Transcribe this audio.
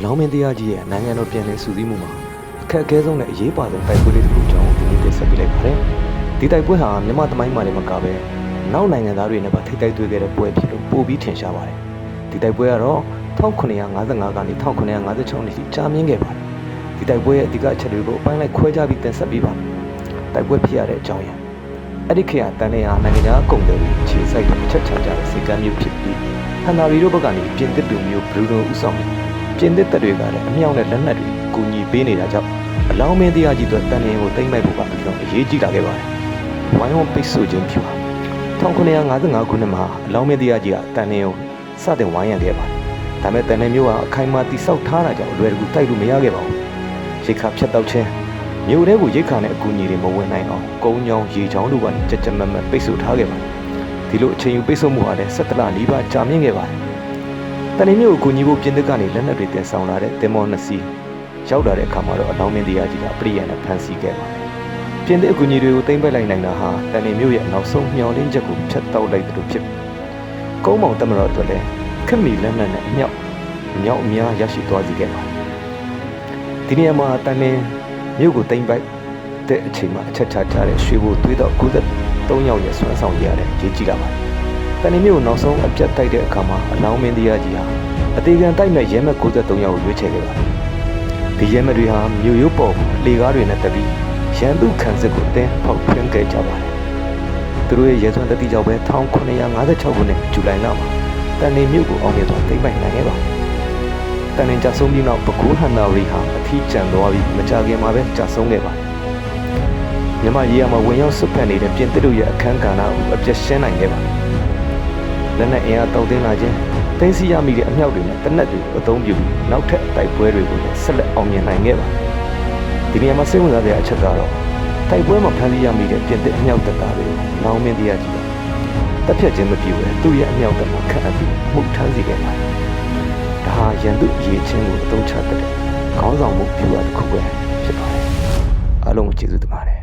လောင်းမင်းတရားကြီးရဲ့နိုင်ငံတော်ပြန်လည်စုစည်းမှုမှာအခက်အခဲဆုံးနဲ့အရေးပါဆုံးတိုက်ပွဲလေးတစ်ခုကြောင့်ဒီနေ့တင်ဆက်ပေးလိုက်ပါတယ်။ဒီတိုက်ပွဲဟာမြန်မာသမိုင်းမှာလည်းမကပဲနောက်နိုင်ငံသားတွေနဲ့ပါထိပ်တိုက်တွေ့ခဲ့တဲ့ပွဲဖြစ်လို့ပိုပြီးထင်ရှားပါတယ်။ဒီတိုက်ပွဲကတော့1955ကနေ1956နှစ်ထိကြာမြင့်ခဲ့ပါတယ်။ဒီတိုက်ပွဲရဲ့အဓိကအချက်တွေကိုအပိုင်းလိုက်ခွဲခြားပြီးတင်ဆက်ပေးပါမယ်။တိုက်ပွဲဖြစ်ရတဲ့အကြောင်းရင်းအဲ့ဒီခေတ်ကတန်နေဟာနိုင်ငံခြားကုန်တယ်ပြီးခြေစိုက်တဲ့အချက်ချကြတဲ့စီကံမျိုးဖြစ်ပြီးဟန်နာရီတို့ဘက်ကနေပြင်သစ်လူမျိုးဘရူနိုဦးဆောင်ပြင်သစ်တပ်တွေကလည်းအမြောက်နဲ့လက်နက်တွေကူညီပေးနေတာကြောင့်အလောင်းမင်းတရားကြီးတို့တန်နေကိုတိမ့်မိုက်ဖို့ကအလွန်အရေးကြီးလာခဲ့ပါတယ်။ဝိုင်းဝန်းပိတ်ဆို့ခြင်းဖြစ်ပါ1955ခုနှစ်မှာအလောင်းမင်းတရားကြီးကတန်နေကိုစတင်ဝိုင်းရံခဲ့ပါတယ်။ဒါပေမဲ့တန်နေမျိုးကအခိုင်အမာတိဆောက်ထားတာကြောင့်လွယ်ကူတိုက်လို့မရခဲ့ပါဘူး။ရိတ်ခါဖြတ်တောက်ခြင်းမြို့ထဲကိုရိတ်ခါနဲ့အကူအညီတွေမဝင်နိုင်အောင်ကုန်းချောင်းရေချောင်းတို့ကနေကြက်မတ်ပိတ်ဆို့ထားခဲ့ပါတယ်။ဒီလိုအချိန်ယူပိတ်ဆို့မှုဟာလည်း17လနီးပါးကြာမြင့်ခဲ့ပါတယ်။တန်နေမျိုးကိုကူညီဖို့ပြင်သစ်ကနေလက်နက်တွေတင်ဆောင်လာတဲ့တင်မော2စီးရောက်လာတဲ့အခါမှာတော့အလောင်းမင်းတရားကြီးကပရိယံနဲ့ဖမ်းဆီးခဲ့ပါတယ်။ပြင်သစ်အကူအညီတွေကိုသိမ်းပိုက်လိုက်နိုင်တာဟာတန်နေမျိုးရဲ့နောက်ဆုံးမျှော်လင့်ချက်ကိုဖျက်တောက်လိုက်တယ်လို့ဖြစ်။ကုန်းမောင်တမတော်အတွက်လည်းခက်မီလက်နက်နဲ့အမြောက်အများရရှိသွားစေခဲ့ပါတယ်။ဒီနေရာမှာတန်နေမြို့ကိုသိမ်းပိုက်တဲ့အချိန်မှာအချက်ချတဲ့ရွှေဘိုသွေးတော့93ယောက်ရဲ့ဆွမ်းဆောင်ရတဲ့ရေးကြည့်လာပါတယ်။တန်နေမြို့ကိုနောက်ဆုံးအပြတ်တိုက်တဲ့အခါမှာအလောင်းမင်းတရားကြီးဟာအသေးခံတိုက်မဲ့ရဲမဲ့93ယောက်ကိုရွေးချယ်ခဲ့ပါတယ်။ဒီရဲမဲ့တွေဟာမြို့ရိုးပေါ်လေကားတွေနဲ့တက်ပြီးရန်သူခံစစ်ကိုတင်းဖောက်ထွင်းခဲ့ကြပါတယ်။သူတို့ရဲ့ရဲစွမ်းတတိကြောင့်ပဲ1956ခုနှစ်ဇူလိုင်လမှာတန်နေမြို့ကိုအောင်မြင်စွာသိမ်းပိုက်နိုင်ခဲ့ပါတယ်။တန်နေကြဆုံးပြီးနောက်ပဲခူးဟန်နာရီဟာအထီးကျန်သွားပြီးမကြခင်မှာပဲကြဆုံးခဲ့ပါတယ်။မြန်မာရေးရမှာဝင်ရောက်ဆွတ်ဖက်နေတဲ့ပြင်သစ်တို့ရဲ့အခန်းကဏ္ဍကိုအပြတ်ရှင်းနိုင်ခဲ့ပါတယ်။လက်နက်အင်အားတောက်တင်းလာခြင်းသိမ်းဆည်းရမိတဲ့အမြောက်တွေနဲ့တနက်တွေကိုအသုံးပြုပြီးနောက်ထပ်တိုက်ပွဲတွေကိုလည်းဆက်လက်အောင်မြင်နိုင်ခဲ့ပါတယ်။ဒီနေရာမှာစိတ်ဝင်စားတဲ့အချက်ကတော့တိုက်ပွဲမှာဖမ်းဆီးရမိတဲ့ပြင်သစ်အမြောက်တပ်သားတွေကိုလောင်းမင်းတရားကြီးတပ်ဖြတ်ခြင်းမပြုဘဲသူ့ရဲ့အမြောက်တပ်မှာခန့်အပ်ပြီးမှုထမ်းစေခဲ့ပါတယ်။ဒါဟာရန်သူအရေးချင်းကိုအသုံးချတဲ့ခေါင်းဆောင်မှုပြုရတဲ့ခုပဲဖြစ်ပါတယ်။အားလုံးကိုကျေးဇူးတင်ပါတယ်